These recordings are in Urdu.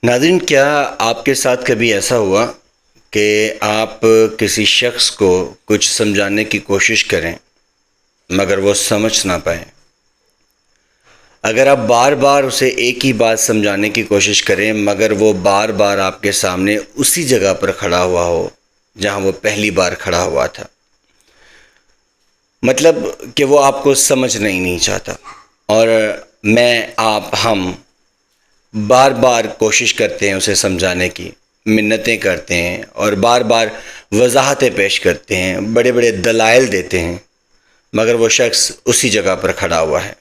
ناظرین، کیا آپ کے ساتھ کبھی ایسا ہوا کہ آپ کسی شخص کو کچھ سمجھانے کی کوشش کریں مگر وہ سمجھ نہ پائے؟ اگر آپ بار بار اسے ایک ہی بات سمجھانے کی کوشش کریں مگر وہ بار بار آپ کے سامنے اسی جگہ پر کھڑا ہوا ہو جہاں وہ پہلی بار کھڑا ہوا تھا، مطلب کہ وہ آپ کو سمجھنا ہی نہیں چاہتا، اور ہم بار بار کوشش کرتے ہیں اسے سمجھانے کی، منتیں کرتے ہیں اور بار بار وضاحتیں پیش کرتے ہیں، بڑے بڑے دلائل دیتے ہیں، مگر وہ شخص اسی جگہ پر کھڑا ہوا ہے۔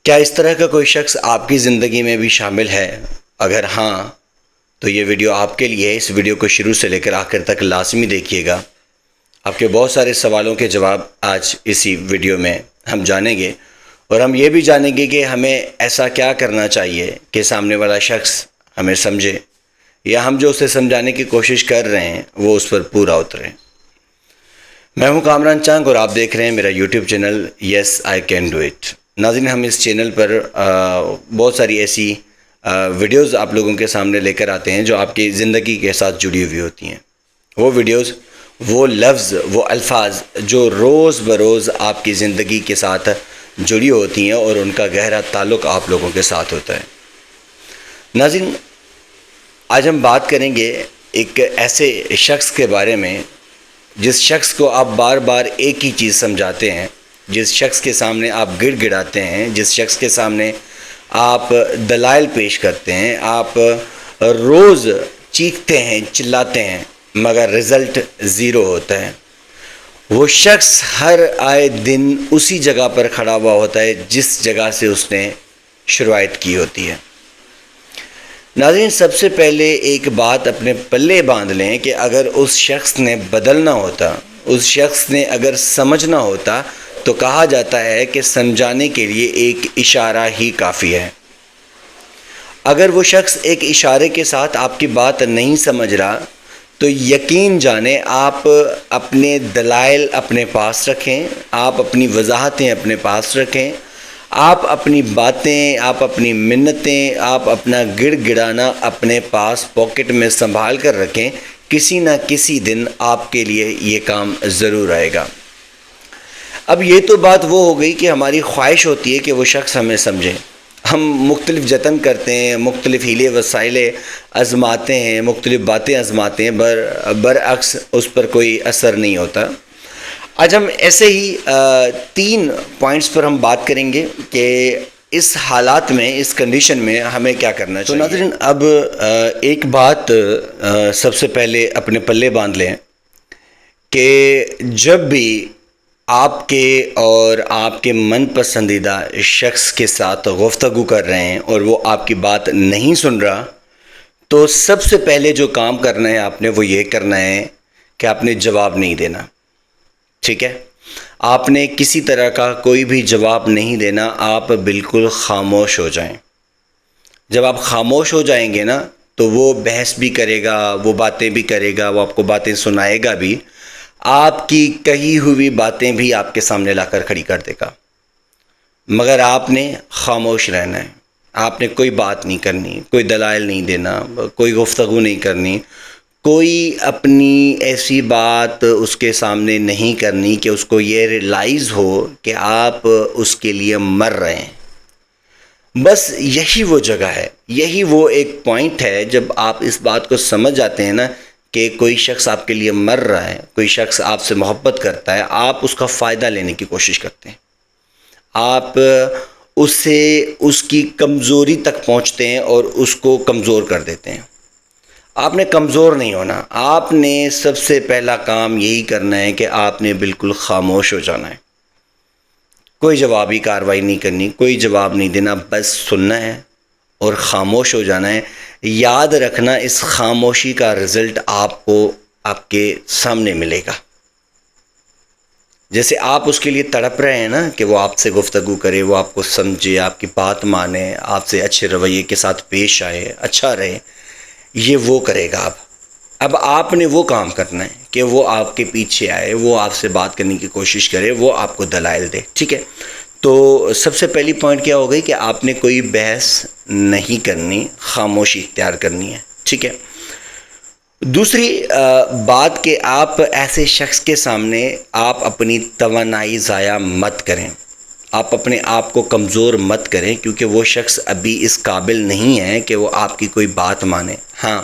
کیا اس طرح کا کوئی شخص آپ کی زندگی میں بھی شامل ہے؟ اگر ہاں تو یہ ویڈیو آپ کے لیے ہے۔ اس ویڈیو کو شروع سے لے کر آخر تک لازمی دیکھیے گا۔ آپ کے بہت سارے سوالوں کے جواب آج اسی ویڈیو میں ہم جانیں گے، اور ہم یہ بھی جانیں گے کہ ہمیں ایسا کیا کرنا چاہیے کہ سامنے والا شخص ہمیں سمجھے، یا ہم جو اسے سمجھانے کی کوشش کر رہے ہیں وہ اس پر پورا اترے۔ میں ہوں کامران چانگ اور آپ دیکھ رہے ہیں میرا YouTube channel yes I can do it. ناظرین، ہم اس چینل پر بہت ساری ایسی ویڈیوز آپ لوگوں کے سامنے لے کر آتے ہیں جو آپ کی زندگی کے ساتھ جڑی ہوئی ہوتی ہیں۔ وہ ویڈیوز، وہ لفظ، وہ الفاظ جو روز بروز آپ کی زندگی کے ساتھ جڑی ہوتی ہیں اور ان کا گہرا تعلق آپ لوگوں کے ساتھ ہوتا ہے۔ ناظرین، آج ہم بات کریں گے ایک ایسے شخص کے بارے میں جس شخص کو آپ بار بار ایک ہی چیز سمجھاتے ہیں، جس شخص کے سامنے آپ گڑ گڑاتے ہیں، جس شخص کے سامنے آپ دلائل پیش کرتے ہیں، آپ روز چیختے ہیں، چلاتے ہیں، مگر رزلٹ زیرو ہوتا ہے۔ وہ شخص ہر آئے دن اسی جگہ پر کھڑا ہوا ہوتا ہے جس جگہ سے اس نے شروعات کی ہوتی ہے۔ ناظرین، سب سے پہلے ایک بات اپنے پلے باندھ لیں کہ اگر اس شخص نے بدلنا ہوتا، اس شخص نے اگر سمجھنا ہوتا، تو کہا جاتا ہے کہ سمجھانے کے لیے ایک اشارہ ہی کافی ہے۔ اگر وہ شخص ایک اشارے کے ساتھ آپ کی بات نہیں سمجھ رہا تو یقین جانیں آپ اپنے دلائل اپنے پاس رکھیں، آپ اپنی وضاحتیں اپنے پاس رکھیں، آپ اپنی باتیں، آپ اپنی منتیں، آپ اپنا گڑ گڑانا اپنے پاس پاکٹ میں سنبھال کر رکھیں۔ کسی نہ کسی دن آپ کے لیے یہ کام ضرور آئے گا۔ اب یہ تو بات وہ ہو گئی کہ ہماری خواہش ہوتی ہے کہ وہ شخص ہمیں سمجھے۔ ہم مختلف جتن کرتے ہیں، مختلف ہیلے وسائل آزماتے ہیں، مختلف باتیں آزماتے ہیں، برعکس اس پر کوئی اثر نہیں ہوتا۔ آج ہم ایسے ہی 3 پوائنٹس پر ہم بات کریں گے کہ اس حالات میں، اس کنڈیشن میں ہمیں کیا کرنا چاہیے۔ تو ناظرین، اب ایک بات سب سے پہلے اپنے پلے باندھ لیں کہ جب بھی آپ کے اور آپ کے من پسندیدہ شخص کے ساتھ گفتگو کر رہے ہیں اور وہ آپ کی بات نہیں سن رہا، تو سب سے پہلے جو کام کرنا ہے آپ نے وہ یہ کرنا ہے کہ آپ نے جواب نہیں دینا۔ ٹھیک ہے؟ آپ نے کسی طرح کا کوئی بھی جواب نہیں دینا، آپ بالکل خاموش ہو جائیں۔ جب آپ خاموش ہو جائیں گے نا تو وہ بحث بھی کرے گا، وہ باتیں بھی کرے گا، وہ آپ کو باتیں سنائے گا بھی، آپ کی کہی ہوئی باتیں بھی آپ کے سامنے لا کر کھڑی کر دے گا، مگر آپ نے خاموش رہنا ہے۔ آپ نے کوئی بات نہیں کرنی، کوئی دلائل نہیں دینا، کوئی گفتگو نہیں کرنی، کوئی اپنی ایسی بات اس کے سامنے نہیں کرنی کہ اس کو یہ ریئلائز ہو کہ آپ اس کے لیے مر رہے ہیں۔ بس یہی وہ جگہ ہے، یہی وہ ایک پوائنٹ ہے جب آپ اس بات کو سمجھ جاتے ہیں نا کہ کوئی شخص آپ کے لیے مر رہا ہے، کوئی شخص آپ سے محبت کرتا ہے، آپ اس کا فائدہ لینے کی کوشش کرتے ہیں، آپ اسے اس کی کمزوری تک پہنچتے ہیں اور اس کو کمزور کر دیتے ہیں۔ آپ نے کمزور نہیں ہونا، آپ نے سب سے پہلا کام یہی کرنا ہے کہ آپ نے بالکل خاموش ہو جانا ہے، کوئی جوابی کارروائی نہیں کرنی، کوئی جواب نہیں دینا، بس سننا ہے اور خاموش ہو جانا ہے۔ یاد رکھنا، اس خاموشی کا رزلٹ آپ کو آپ کے سامنے ملے گا۔ جیسے آپ اس کے لیے تڑپ رہے ہیں نا کہ وہ آپ سے گفتگو کرے، وہ آپ کو سمجھے، آپ کی بات مانے، آپ سے اچھے رویے کے ساتھ پیش آئے، اچھا رہے، یہ وہ کرے گا۔ اب آپ نے وہ کام کرنا ہے کہ وہ آپ کے پیچھے آئے، وہ آپ سے بات کرنے کی کوشش کرے، وہ آپ کو دلائل دے۔ ٹھیک ہے؟ تو سب سے پہلی پوائنٹ کیا ہو گئی کہ آپ نے کوئی بحث نہیں کرنی، خاموشی اختیار کرنی ہے، ٹھیک ہے۔ دوسری بات کہ آپ ایسے شخص کے سامنے آپ اپنی توانائی ضائع مت کریں، آپ اپنے آپ کو کمزور مت کریں، کیونکہ وہ شخص ابھی اس قابل نہیں ہے کہ وہ آپ کی کوئی بات مانے۔ ہاں،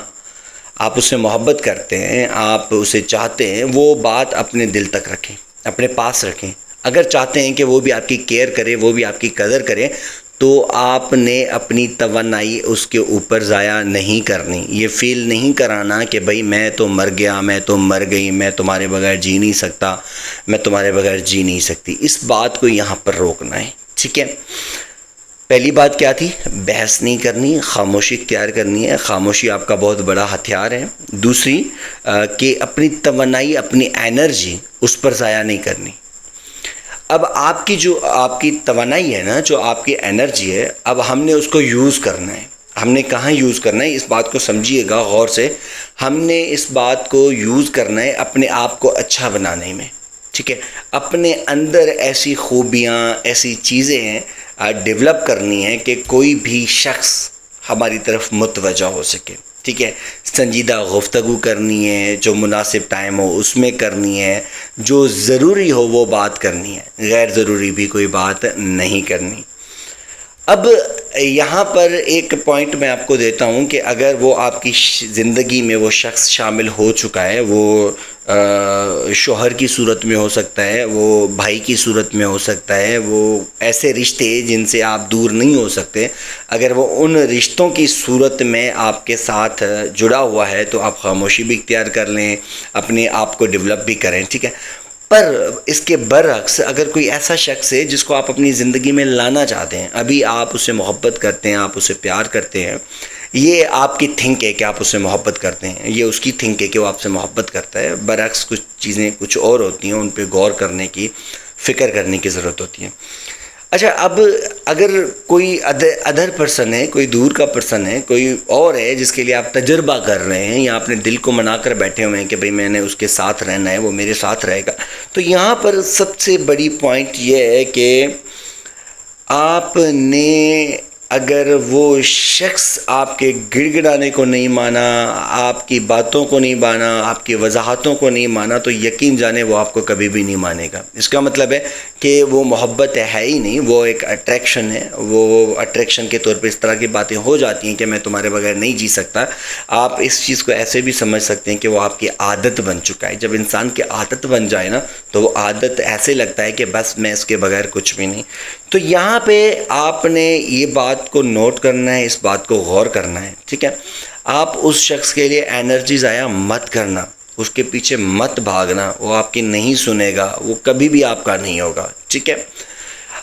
آپ اس سے محبت کرتے ہیں، آپ اسے چاہتے ہیں، وہ بات اپنے دل تک رکھیں، اپنے پاس رکھیں۔ اگر چاہتے ہیں کہ وہ بھی آپ کی کیئر کرے، وہ بھی آپ کی قدر کرے، تو آپ نے اپنی توانائی اس کے اوپر ضائع نہیں کرنی۔ یہ فیل نہیں کرانا کہ بھئی میں تو مر گیا، میں تو مر گئی، میں تمہارے بغیر جی نہیں سکتا، میں تمہارے بغیر جی نہیں سکتی۔ اس بات کو یہاں پر روکنا ہے، ٹھیک ہے۔ پہلی بات کیا تھی؟ بحث نہیں کرنی، خاموشی اختیار کرنی ہے۔ خاموشی آپ کا بہت بڑا ہتھیار ہے۔ دوسری کہ اپنی توانائی، اپنی انرجی اس پر ضائع نہیں کرنی۔ اب آپ کی توانائی ہے نا، جو آپ کی انرجی ہے، اب ہم نے اس کو یوز کرنا ہے۔ ہم نے کہاں یوز کرنا ہے؟ اس بات کو سمجھیے گا غور سے۔ ہم نے اس بات کو یوز کرنا ہے اپنے آپ کو اچھا بنانے میں، ٹھیک ہے۔ اپنے اندر ایسی خوبیاں، ایسی چیزیں ہیں ڈیولپ کرنی ہیں کہ کوئی بھی شخص ہماری طرف متوجہ ہو سکے، ٹھیک ہے۔ سنجیدہ گفتگو کرنی ہے، جو مناسب ٹائم ہو اس میں کرنی ہے، جو ضروری ہو وہ بات کرنی ہے، غیر ضروری بھی کوئی بات نہیں کرنی۔ اب یہاں پر ایک پوائنٹ میں آپ کو دیتا ہوں کہ اگر وہ آپ کی زندگی میں وہ شخص شامل ہو چکا ہے، وہ شوہر کی صورت میں ہو سکتا ہے، وہ بھائی کی صورت میں ہو سکتا ہے، وہ ایسے رشتے جن سے آپ دور نہیں ہو سکتے، اگر وہ ان رشتوں کی صورت میں آپ کے ساتھ جڑا ہوا ہے تو آپ خاموشی بھی اختیار کر لیں، اپنے آپ کو ڈیولپ بھی کریں، ٹھیک ہے۔ پر اس کے برعکس اگر کوئی ایسا شخص ہے جس کو آپ اپنی زندگی میں لانا چاہتے ہیں، ابھی آپ اس سے محبت کرتے ہیں، آپ اسے پیار کرتے ہیں، یہ آپ کی تھنک ہے کہ آپ اس سے محبت کرتے ہیں، یہ اس کی تھنک ہے کہ وہ آپ سے محبت کرتا ہے، برعکس کچھ چیزیں کچھ اور ہوتی ہیں، ان پہ غور کرنے کی، فکر کرنے کی ضرورت ہوتی ہے۔ اچھا، اب اگر کوئی ادر پرسن ہے، کوئی دور کا پرسن ہے، کوئی اور ہے جس کے لیے آپ تجربہ کر رہے ہیں یا اپنے دل کو منا کر بیٹھے ہوئے ہیں کہ بھئی میں نے اس کے ساتھ رہنا ہے، وہ میرے ساتھ رہے گا، تو یہاں پر سب سے بڑی پوائنٹ یہ ہے کہ آپ نے اگر وہ شخص آپ کے گڑ گڑانے کو نہیں مانا، آپ کی باتوں کو نہیں مانا، آپ کی وضاحتوں کو نہیں مانا، تو یقین جانے وہ آپ کو کبھی بھی نہیں مانے گا۔ اس کا مطلب ہے کہ وہ محبت ہے ہی نہیں، وہ ایک اٹریکشن ہے۔ وہ اٹریکشن کے طور پہ اس طرح کی باتیں ہو جاتی ہیں کہ میں تمہارے بغیر نہیں جی سکتا۔ آپ اس چیز کو ایسے بھی سمجھ سکتے ہیں کہ وہ آپ کی عادت بن چکا ہے۔ جب انسان کی عادت بن جائے نا تو وہ عادت ایسے لگتا ہے کہ بس میں اس کے بغیر کچھ بھی نہیں۔ تو یہاں پہ آپ نے یہ بات کو نوٹ کرنا ہے، اس بات کو غور کرنا ہے، ٹھیک ہے۔ آپ اس شخص کے لیے انرجی ضائع مت کرنا، اس کے پیچھے مت بھاگنا، وہ آپ کی نہیں سنے گا، وہ کبھی بھی آپ کا نہیں ہوگا، ٹھیک ہے۔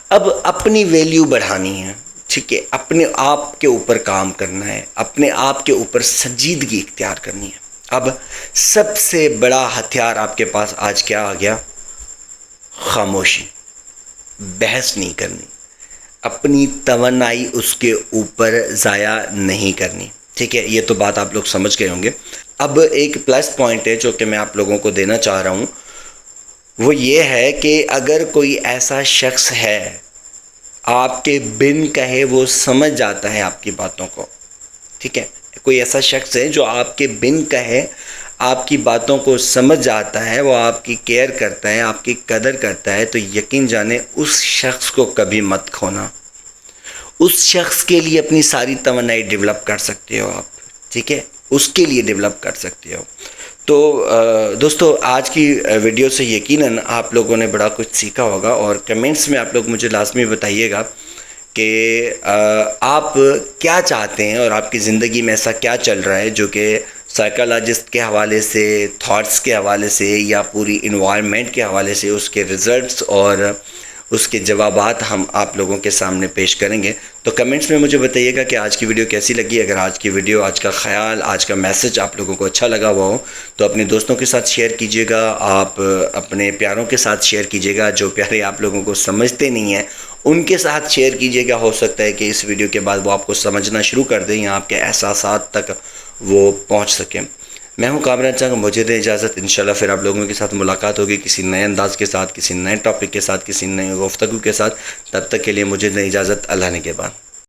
اب اپنی ویلیو بڑھانی ہے، ٹھیک ہے، اپنے آپ کے اوپر کام کرنا ہے، اپنے آپ کے اوپر سنجیدگی اختیار کرنی ہے۔ اب سب سے بڑا ہتھیار آپ کے پاس آج کیا آ گیا؟ خاموشی، بحث نہیں کرنی، اپنی توانائی اس کے اوپر ضائع نہیں کرنی، ٹھیک ہے۔ یہ تو بات آپ لوگ سمجھ گئے ہوں گے۔ اب ایک پلس پوائنٹ ہے جو کہ میں آپ لوگوں کو دینا چاہ رہا ہوں، وہ یہ ہے کہ اگر کوئی ایسا شخص ہے آپ کے بن کہے وہ سمجھ جاتا ہے آپ کی باتوں کو، ٹھیک ہے، کوئی ایسا شخص ہے جو آپ کے بن کہے آپ کی باتوں کو سمجھ جاتا ہے، وہ آپ کی کیئر کرتا ہے، آپ کی قدر کرتا ہے، تو یقین جانے اس شخص کو کبھی مت کھونا۔ اس شخص کے لیے اپنی ساری توانائی ڈیولپ کر سکتے ہو آپ، ٹھیک ہے، اس کے لیے ڈیولپ کر سکتے ہو۔ تو دوستو، آج کی ویڈیو سے یقیناً آپ لوگوں نے بڑا کچھ سیکھا ہوگا، اور کمنٹس میں آپ لوگ مجھے لازمی بتائیے گا کہ آپ کیا چاہتے ہیں اور آپ کی زندگی میں ایسا کیا چل رہا ہے جو کہ سائیکالوجسٹ کے حوالے سے، تھاٹس کے حوالے سے، یا پوری انوائرمنٹ کے حوالے سے اس کے ریزلٹس اور اس کے جوابات ہم آپ لوگوں کے سامنے پیش کریں گے۔ تو کمنٹس میں مجھے بتائیے گا کہ آج کی ویڈیو کیسی لگی۔ اگر آج کی ویڈیو، آج کا خیال، آج کا میسج آپ لوگوں کو اچھا لگا ہوا ہو تو اپنے دوستوں کے ساتھ شیئر کیجیے گا، آپ اپنے پیاروں کے ساتھ شیئر کیجیے گا، جو پیارے آپ لوگوں کو سمجھتے نہیں ہیں ان کے ساتھ شیئر کیجیے گا۔ ہو سکتا ہے کہ اس ویڈیو کے بعد وہ آپ کو سمجھنا شروع کر دیں یا آپ کے احساسات تک وہ پہنچ سکیں۔ میں ہوں کامران چنگ، مجھے دیں اجازت۔ انشاءاللہ پھر آپ لوگوں کے ساتھ ملاقات ہوگی کسی نئے انداز کے ساتھ، کسی نئے ٹاپک کے ساتھ، کسی نئے گفتگو کے ساتھ۔ تب تک کے لیے مجھے دیں اجازت۔ اللہ نے کے بعد۔